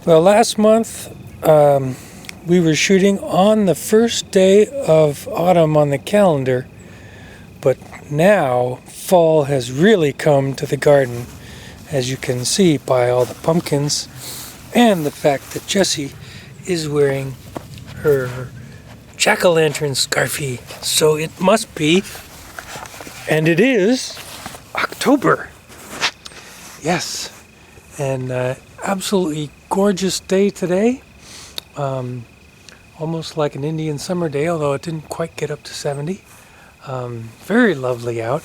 Well, last month we were shooting on the first day of autumn on the calendar, but now fall has really come to the garden, as you can see by all the pumpkins and the fact that Jessie is wearing her jack-o'-lantern scarfie. So it must be, and it is, October. Yes, and absolutely gorgeous day today. Almost like an Indian summer day, although it didn't quite get up to 70. Very lovely out.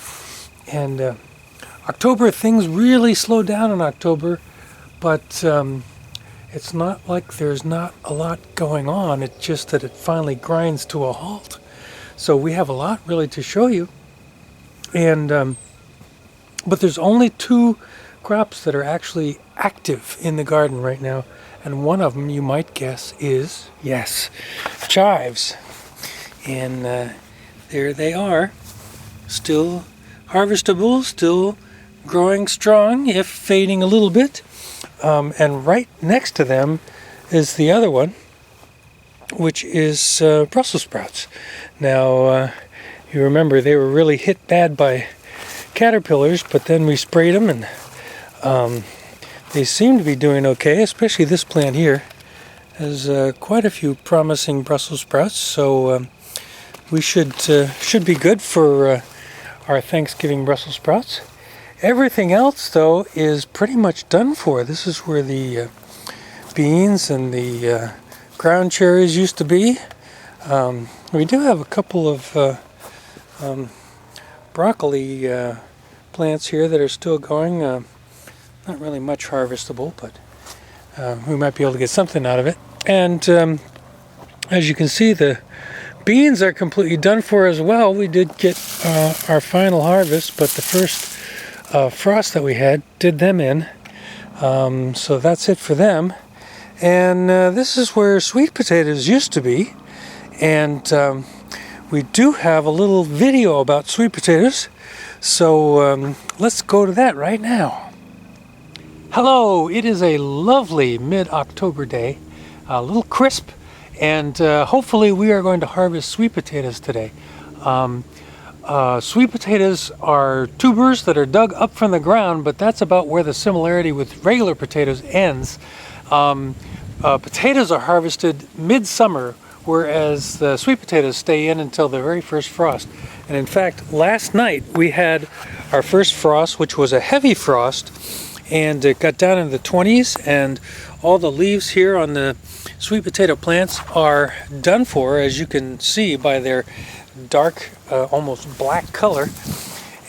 And October, things really slow down in October, but it's not like there's not a lot going on. It's just that it finally grinds to a halt. So we have a lot really to show you. And but there's only two crops that are actually active in the garden right now. And one of them, you might guess, is, yes, chives. And there they are, still harvestable, still growing strong, if fading a little bit. And right next to them is the other one, which is Brussels sprouts. Now, you remember they were really hit bad by caterpillars, but then we sprayed them and they seem to be doing okay, especially this plant here has quite a few promising Brussels sprouts, so we should be good for our Thanksgiving Brussels sprouts. Everything else, though, is pretty much done for. This is where the beans and the ground cherries used to be. We do have a couple of broccoli plants here that are still going. Not really much harvestable, but we might be able to get something out of it. And as you can see, the beans are completely done for as well. We did get our final harvest, but the first frost that we had did them in. So that's it for them. And this is where sweet potatoes used to be. And we do have a little video about sweet potatoes. So let's go to that right now. Hello, it is a lovely mid-October day, a little crisp, and hopefully we are going to harvest sweet potatoes today. Sweet potatoes are tubers that are dug up from the ground, but that's about where the similarity with regular potatoes ends. Potatoes are harvested midsummer, whereas the sweet potatoes stay in until the very first frost. And in fact, last night we had our first frost, which was a heavy frost, and it got down into the 20s, and all the leaves here on the sweet potato plants are done for, as you can see by their dark, almost black color.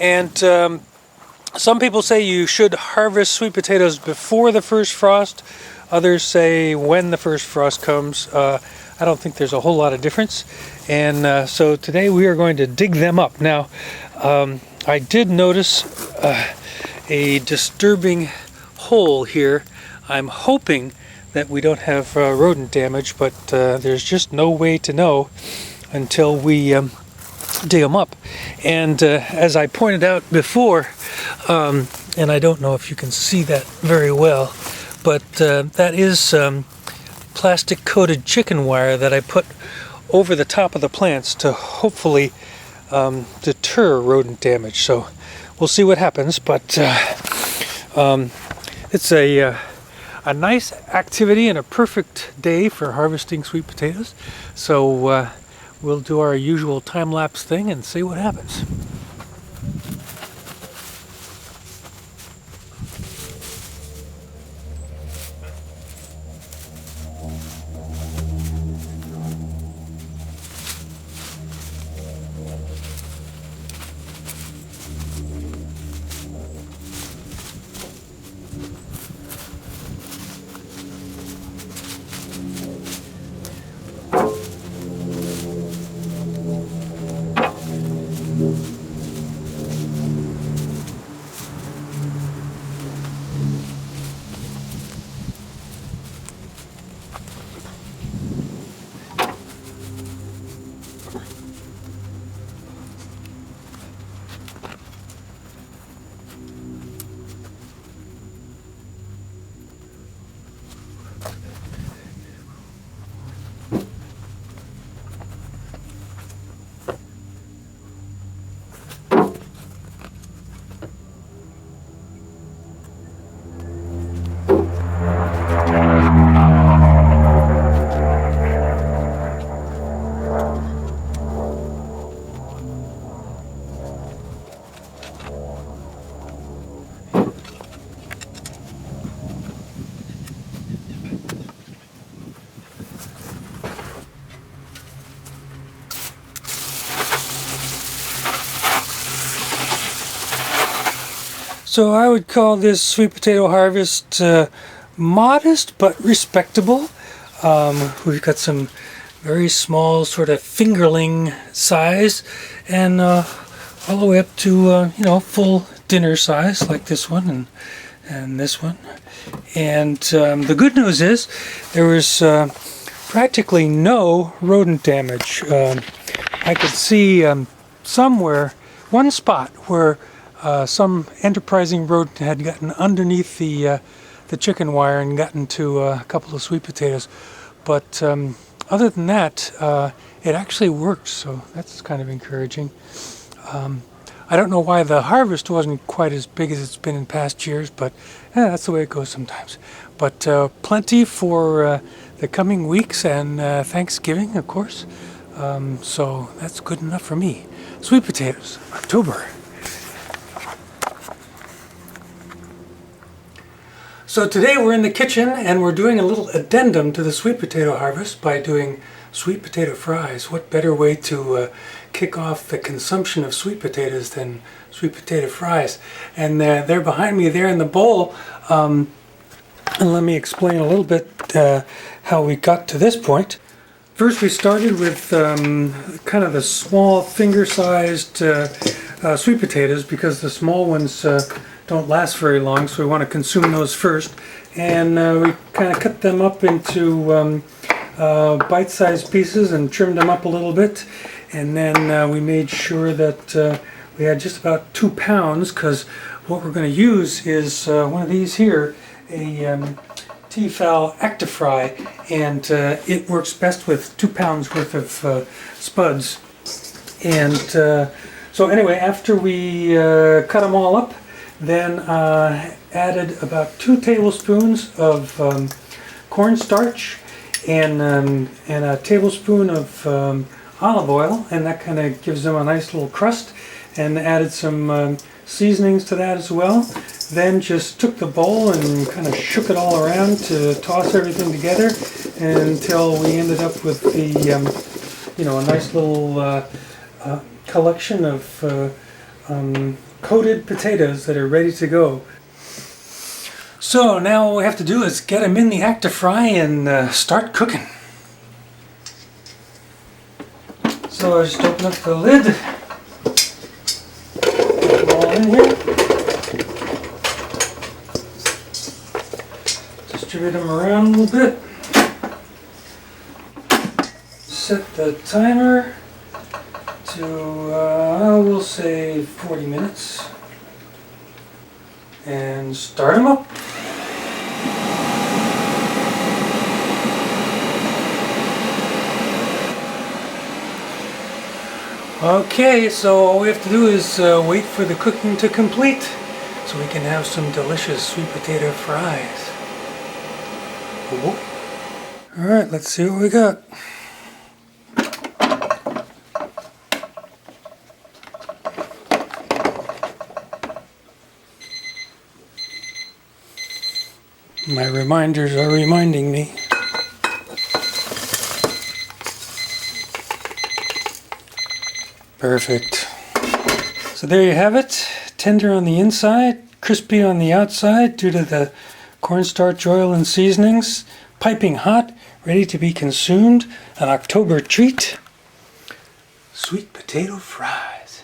And some people say you should harvest sweet potatoes before the first frost. Others say when the first frost comes. I don't think there's a whole lot of difference. And so today we are going to dig them up. Now, I did notice a disturbing hole here. I'm hoping that we don't have rodent damage, but there's just no way to know until we dig them up. And as I pointed out before, and I don't know if you can see that very well, but that is plastic coated chicken wire that I put over the top of the plants to hopefully deter rodent damage. So we'll see what happens, but it's a nice activity and a perfect day for harvesting sweet potatoes. So we'll do our usual time-lapse thing and see what happens. So I would call this sweet potato harvest modest but respectable. We've got some very small, sort of fingerling size, and all the way up to full dinner size, like this one and this one. And the good news is there was practically no rodent damage. I could see somewhere, one spot where some enterprising rodent had gotten underneath the chicken wire and gotten to a couple of sweet potatoes. But other than that, it actually worked, so that's kind of encouraging. I don't know why the harvest wasn't quite as big as it's been in past years, but that's the way it goes sometimes. But plenty for the coming weeks and Thanksgiving, of course. So that's good enough for me. Sweet potatoes, October. So today we're in the kitchen and we're doing a little addendum to the sweet potato harvest by doing sweet potato fries. What better way to kick off the consumption of sweet potatoes than sweet potato fries? And they're behind me there in the bowl. And let me explain a little bit how we got to this point. First we started with kind of the small finger-sized sweet potatoes, because the small ones don't last very long, so we want to consume those first. And we kind of cut them up into bite-sized pieces and trimmed them up a little bit. And then we made sure that we had just about 2 pounds, because what we're going to use is one of these here, a Tefal Actifry, and it works best with 2 pounds worth of spuds. And so anyway, after we cut them all up, then added about 2 tablespoons of cornstarch and a tablespoon of olive oil, and that kind of gives them a nice little crust, and added some seasonings to that as well. Then just took the bowl and kind of shook it all around to toss everything together until we ended up with the a nice little collection of coated potatoes that are ready to go. So now what we have to do is get them in the Actifry and start cooking. So I just open up the lid, put them all in here, distribute them around a little bit, set the timer to, we'll say 40 minutes, and start them up. Okay, so all we have to do is wait for the cooking to complete so we can have some delicious sweet potato fries. Alright, let's see what we got. My reminders are reminding me. Perfect. So there you have it. Tender on the inside, crispy on the outside due to the cornstarch, oil, and seasonings. Piping hot, ready to be consumed. An October treat. Sweet potato fries.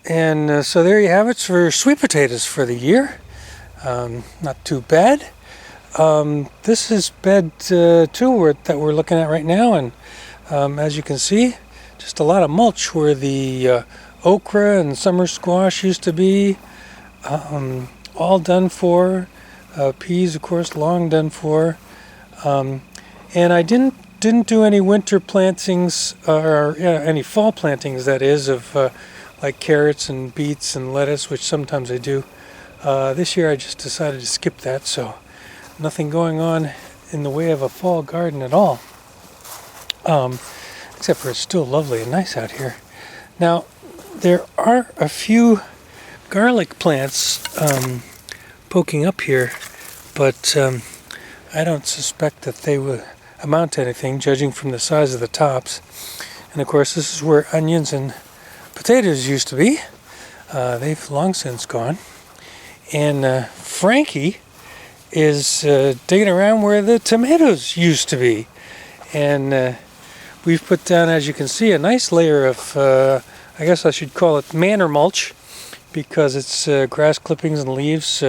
And so there you have it for sweet potatoes for the year. Not too bad. This is bed 2 that we're looking at right now, and as you can see, just a lot of mulch where the okra and summer squash used to be. All done for. Peas, of course, long done for. And I didn't do any winter plantings, or any fall plantings, that is, of like carrots and beets and lettuce, which sometimes I do. This year I just decided to skip that, so nothing going on in the way of a fall garden at all. Except for it's still lovely and nice out here. Now, there are a few garlic plants poking up here, but I don't suspect that they would amount to anything, judging from the size of the tops. And of course, this is where onions and potatoes used to be. They've long since gone. And Frankie is digging around where the tomatoes used to be. And we've put down, as you can see, a nice layer of, I guess I should call it manure mulch, because it's grass clippings and leaves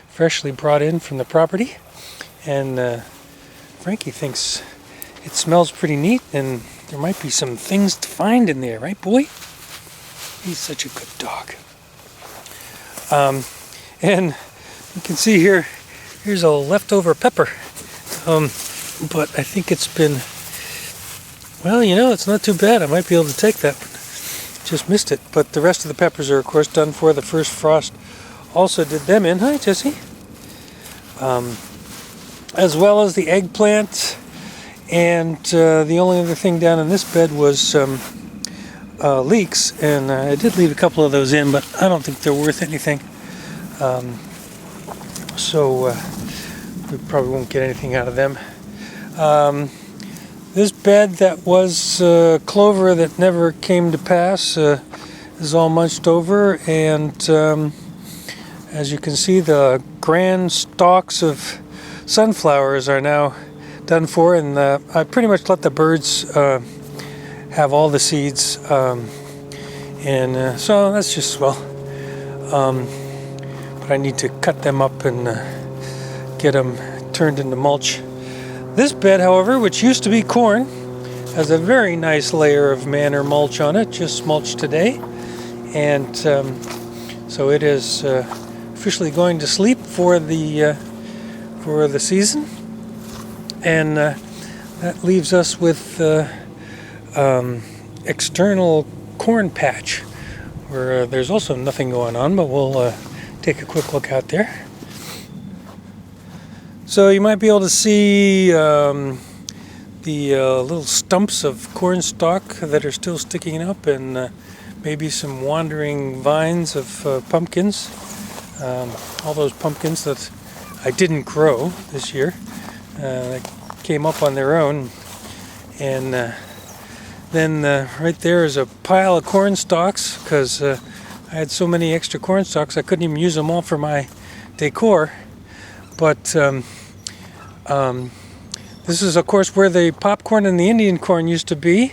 freshly brought in from the property. And Frankie thinks it smells pretty neat, and there might be some things to find in there, right, boy? He's such a good dog. And you can see here, here's a leftover pepper. But I think it's been, well, you know, it's not too bad. I might be able to take that one. Just missed it. But the rest of the peppers are, of course, done for. The first frost also did them in. Hi, Jesse. As well as the eggplant. And the only other thing down in this bed was leeks, and I did leave a couple of those in, but I don't think they're worth anything. So we probably won't get anything out of them. This bed that was clover that never came to pass is all munched over, and as you can see, the grand stalks of sunflowers are now done for, and I pretty much let the birds have all the seeds, and so that's just swell. But I need to cut them up and get them turned into mulch. This bed, however, which used to be corn, has a very nice layer of manure mulch on it, just mulched today, and so it is officially going to sleep for the season, and that leaves us with external corn patch, where there's also nothing going on, but we'll take a quick look out there. So you might be able to see the little stumps of corn stalk that are still sticking up, and maybe some wandering vines of pumpkins. All those pumpkins that I didn't grow this year. They came up on their own. And then right there is a pile of corn stalks, because I had so many extra corn stalks I couldn't even use them all for my decor. But this is, of course, where the popcorn and the Indian corn used to be,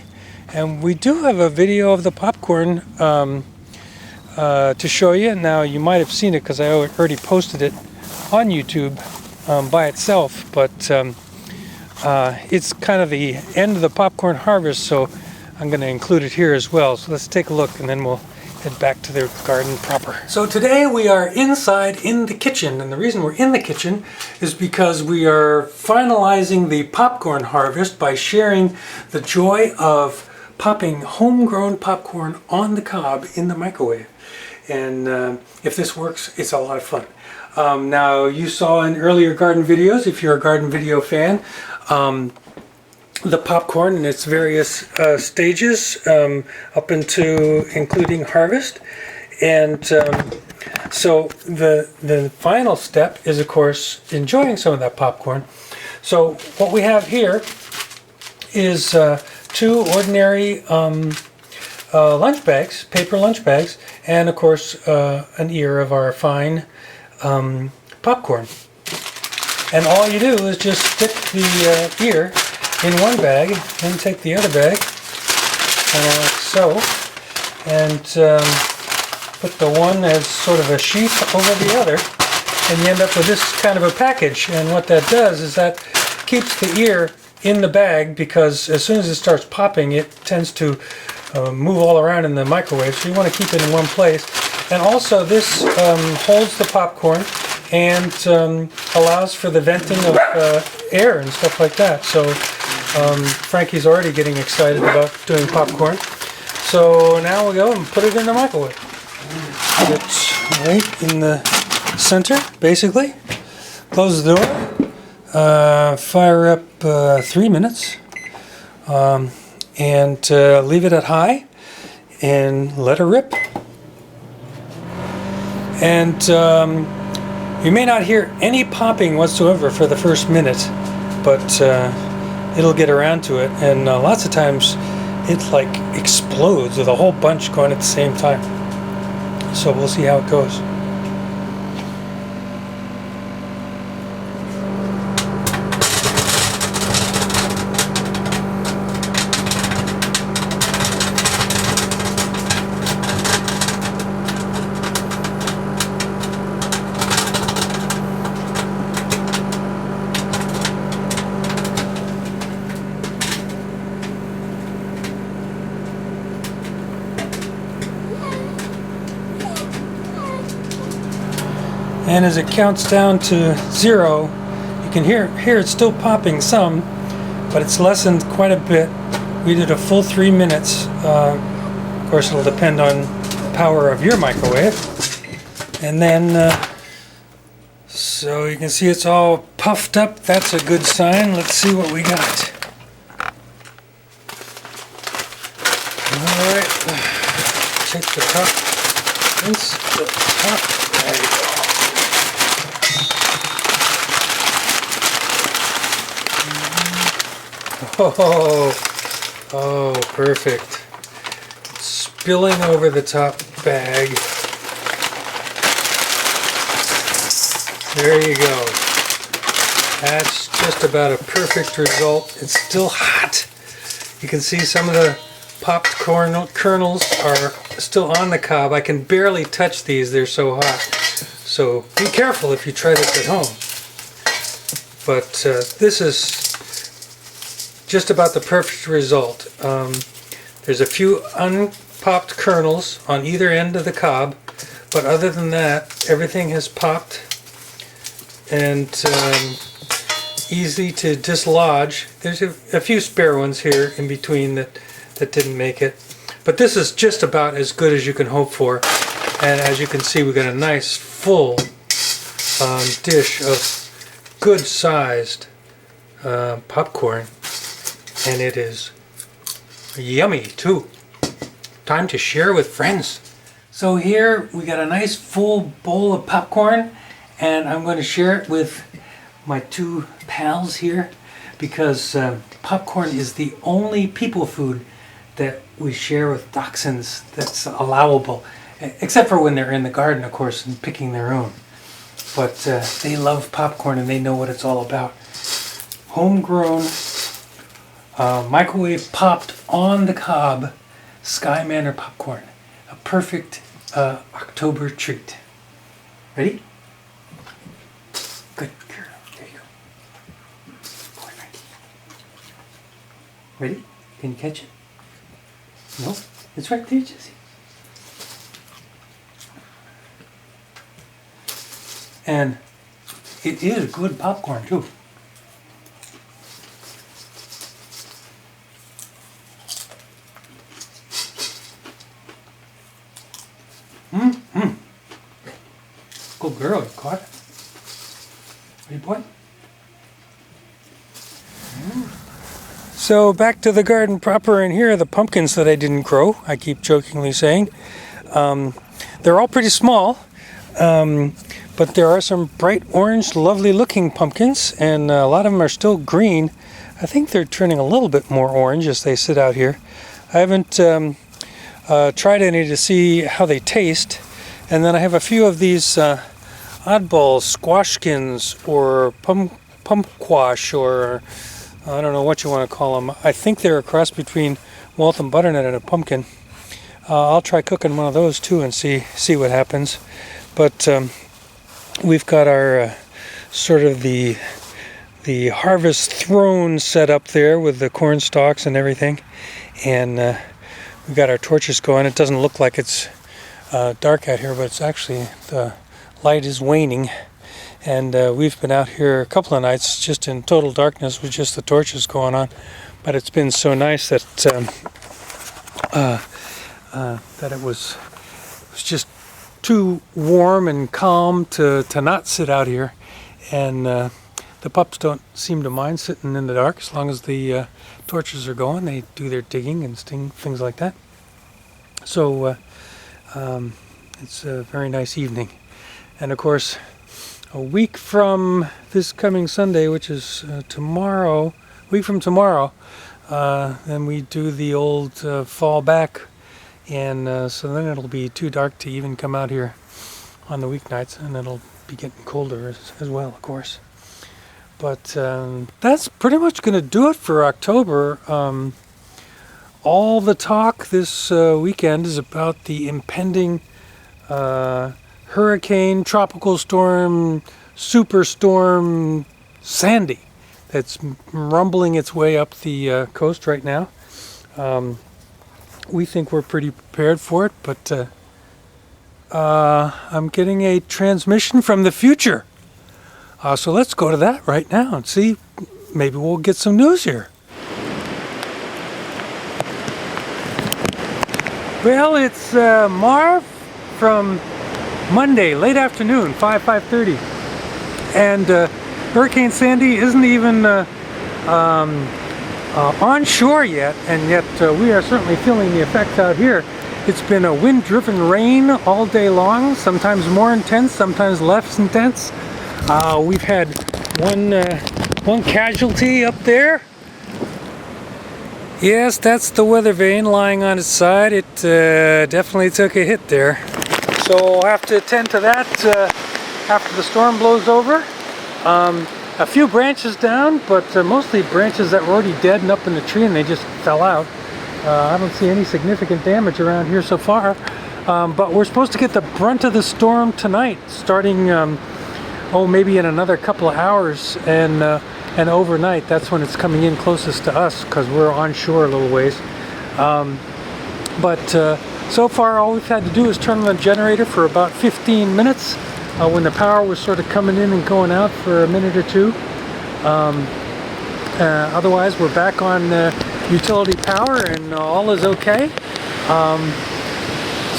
and we do have a video of the popcorn to show you. Now, you might have seen it because I already posted it on YouTube by itself, but it's kind of the end of the popcorn harvest, so I'm going to include it here as well. So let's take a look, and then we'll head back to their garden proper. So today we are inside in the kitchen, and the reason we're in the kitchen is because we are finalizing the popcorn harvest by sharing the joy of popping homegrown popcorn on the cob in the microwave. And if this works, it's a lot of fun. Now, you saw in earlier garden videos, if you're a garden video fan, the popcorn in its various stages up into including harvest. And so the final step is, of course, enjoying some of that popcorn. So what we have here is two ordinary lunch bags, paper lunch bags, and of course an ear of our fine popcorn. And all you do is just stick the ear in one bag, then take the other bag, like so, and put the one as sort of a sheath over the other, and you end up with this kind of a package. And what that does is that keeps the ear in the bag, because as soon as it starts popping, it tends to move all around in the microwave, so you want to keep it in one place. And also this holds the popcorn and allows for the venting of air and stuff like that. So Frankie's already getting excited about doing popcorn. So now we go and put it in the microwave. It's right in the center, basically. Close the door. Fire up 3 minutes. And leave it at high and let her rip. And you may not hear any popping whatsoever for the first minute, but it'll get around to it, and lots of times it like explodes with a whole bunch going at the same time. So we'll see how it goes. And as it counts down to 0, you can hear it's still popping some, but it's lessened quite a bit. We did a full 3 minutes. Of course, it'll depend on the power of your microwave. And then, so you can see it's all puffed up. That's a good sign. Let's see what we got. All right, take the top, rinse the top. There you go. Oh, perfect. It's spilling over the top bag. There you go. That's just about a perfect result. It's still hot. You can see some of the popped kernels are still on the cob. I can barely touch these, they're so hot. So be careful if you try this at home. But this is just about the perfect result. There's a few unpopped kernels on either end of the cob, but other than that, everything has popped and easy to dislodge. There's a few spare ones here in between that didn't make it. But this is just about as good as you can hope for. And as you can see, we got a nice full dish of good sized popcorn. And it is yummy too. Time to share with friends. So here we got a nice full bowl of popcorn, and I'm going to share it with my two pals here because popcorn is the only people food that we share with dachshunds that's allowable, except for when they're in the garden, of course, and picking their own. But they love popcorn and they know what it's all about. Homegrown, microwave popped on the cob Sky Manor popcorn. A perfect October treat. Ready? Good girl. There you go. Poor Mikey. Ready? Can you catch it? No? It's right there, Jesse. And it is good popcorn too. Good girl, you caught it. Ready, boy? So back to the garden proper, and here are the pumpkins that I didn't grow, I keep jokingly saying. They're all pretty small, but there are some bright orange, lovely looking pumpkins, and a lot of them are still green. I think they're turning a little bit more orange as they sit out here. I haven't tried any to see how they taste. And then I have a few of these oddball squashkins or pumpquash, or I don't know what you want to call them. I think they're a cross between Waltham butternut and a pumpkin. I'll try cooking one of those too and see what happens. But we've got our sort of the harvest throne set up there with the corn stalks and everything, and we've got our torches going. It doesn't look like it's dark out here, but it's actually, the light is waning, and we've been out here a couple of nights just in total darkness with just the torches going on. But it's been so nice that that it was just too warm and calm to not sit out here, and the pups don't seem to mind sitting in the dark as long as the torches are going. They do their digging and things like that. So it's a very nice evening. And of course, a week from this coming Sunday, which is tomorrow, then we do the old fall back, and so then it'll be too dark to even come out here on the weeknights, and it'll be getting colder as well, of course. But that's pretty much going to do it for October. All the talk this weekend is about the impending hurricane, tropical storm, superstorm Sandy that's rumbling its way up the coast right now. We think we're pretty prepared for it, but I'm getting a transmission from the future. So let's go to that right now and see. Maybe we'll get some news here. Well, it's Marv from Monday, late afternoon, 5:30. And Hurricane Sandy isn't even on shore yet, and yet we are certainly feeling the effects out here. It's been a wind-driven rain all day long, sometimes more intense, sometimes less intense. We've had one casualty up there. Yes, that's the weather vane lying on its side. It definitely took a hit there. So I'll have to attend to that after the storm blows over. A few branches down, but mostly branches that were already dead and up in the tree and they just fell out. I don't see any significant damage around here so far. But we're supposed to get the brunt of the storm tonight, starting maybe in another couple of hours, and overnight. That's when it's coming in closest to us because we're on shore a little ways. But so far all we've had to do is turn on the generator for about 15 minutes when the power was sort of coming in and going out for a minute or two. Otherwise we're back on utility power and all is okay.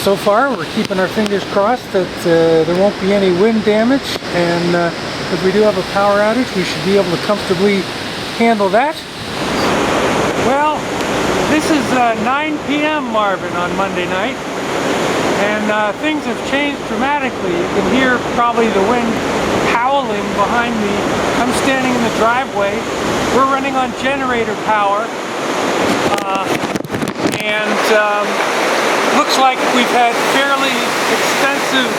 So far we're keeping our fingers crossed that there won't be any wind damage, and if we do have a power outage we should be able to comfortably handle that. Well, this is 9 p.m. Marvin on Monday night, and things have changed dramatically. You can hear probably the wind howling behind me. I'm standing in the driveway. We're running on generator power, and looks like we've had fairly extensive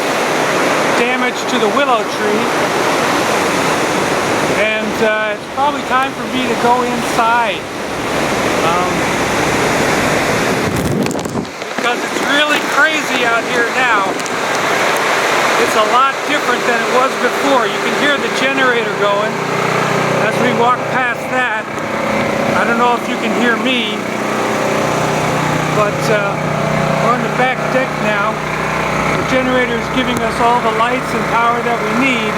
damage to the willow tree, and it's probably time for me to go inside. Because it's really crazy out here now. It's a lot different than it was before. You can hear the generator going as we walk past that. I don't know if you can hear me, but we're on the back deck now. The generator is giving us all the lights and power that we need.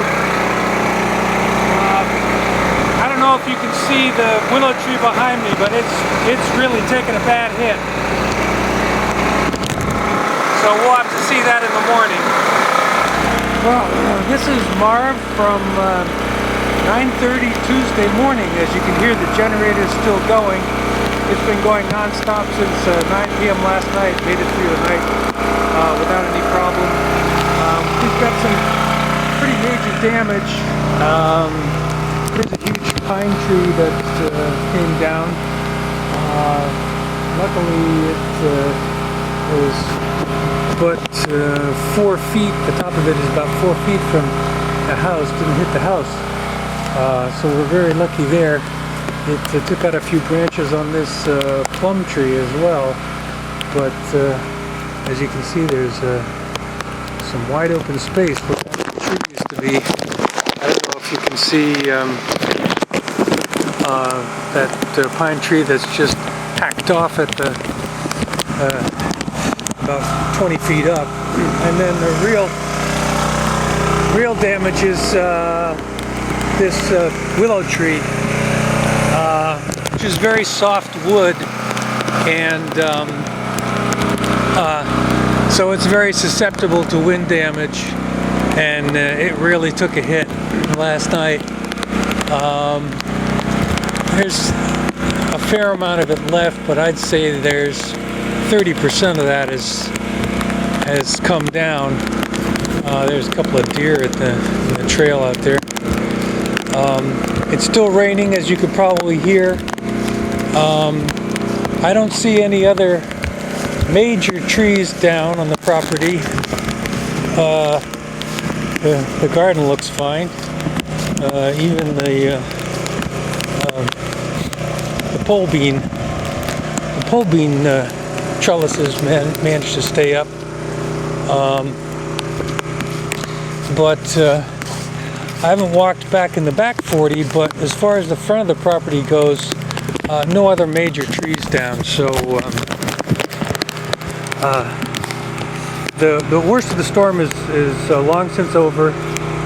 I don't know if you can see the willow tree behind me, but it's really taken a bad hit. So we'll have to see that in the morning. Well, this is Marv from 9:30 Tuesday morning. As you can hear, the generator is still going. It's been going non-stop since 9 p.m. last night. Made it through the night without any problem. We've got some pretty major damage. There's a huge pine tree that came down. Luckily, it was but 4 feet, the top of it is about 4 feet from the house, didn't hit the house. So we're very lucky there. It took out a few branches on this plum tree as well, but as you can see there's some wide open space where that tree used to be. I don't know if you can see that pine tree that's just hacked off at the about 20 feet up, and then the real damage is this willow tree, which is very soft wood, and so it's very susceptible to wind damage, and it really took a hit last night. There's a fair amount of it left, but I'd say there's 30% of that has come down. There's a couple of deer at the trail out there. It's still raining, as you could probably hear. I don't see any other major trees down on the property. The garden looks fine. Even the pole bean trellises managed to stay up, but I haven't walked back in the back 40, but as far as the front of the property goes, no other major trees down, so the worst of the storm is long since over.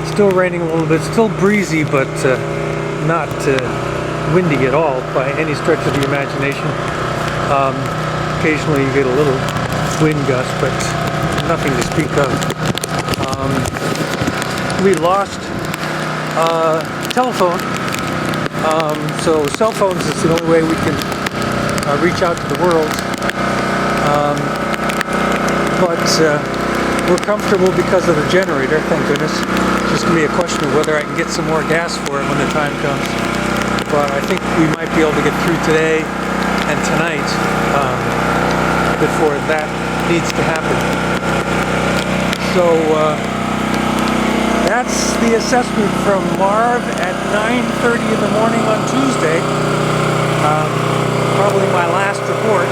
Still raining a little bit, still breezy, but not windy at all by any stretch of the imagination. Occasionally you get a little wind gust, but nothing to speak of. We lost telephone, so cell phones is the only way we can reach out to the world. But we're comfortable because of the generator, thank goodness. It's just going to be a question of whether I can get some more gas for it when the time comes. But I think we might be able to get through today and tonight before that needs to happen. So that's the assessment from Marv at 9:30 in the morning on Tuesday. Probably my last report.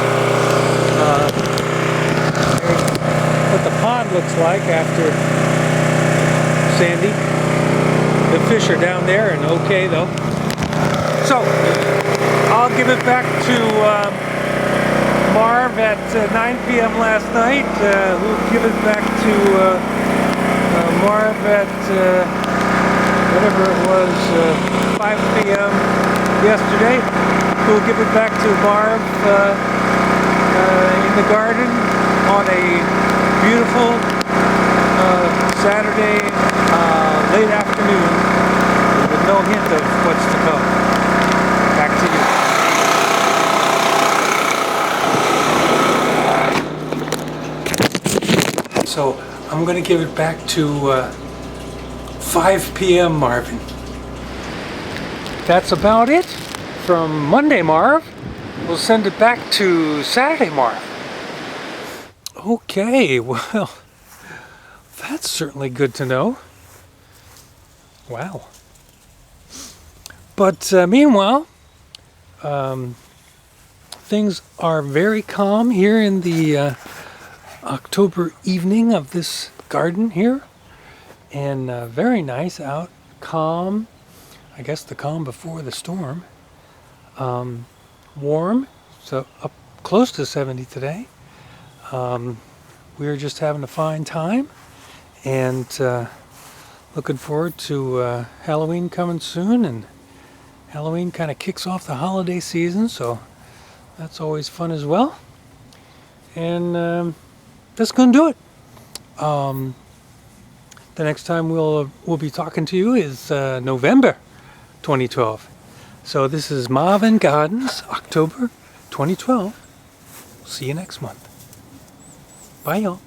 What the pond looks like after Sandy. The fish are down there and okay though. So I'll give it back to Marv at 9 p.m. last night. We'll give it back to Marv at whatever it was, 5 p.m. yesterday. We'll give it back to Marv in the garden on a beautiful Saturday late afternoon with no hint of what's to come. Back to you. So I'm going to give it back to 5 p.m. Marvin. That's about it from Monday Marv. We'll send it back to Saturday Marv. Okay, well, that's certainly good to know. Wow. But meanwhile, things are very calm here in the October evening of this garden here. And very nice out, calm. I guess the calm before the storm. Warm, so up close to 70 today. We're just having a fine time and looking forward to Halloween coming soon, and Halloween kind of kicks off the holiday season, so that's always fun as well. And that's going to do it. The next time we'll be talking to you is November 2012. So this is Marvin Gardens, October 2012. See you next month. Bye, y'all.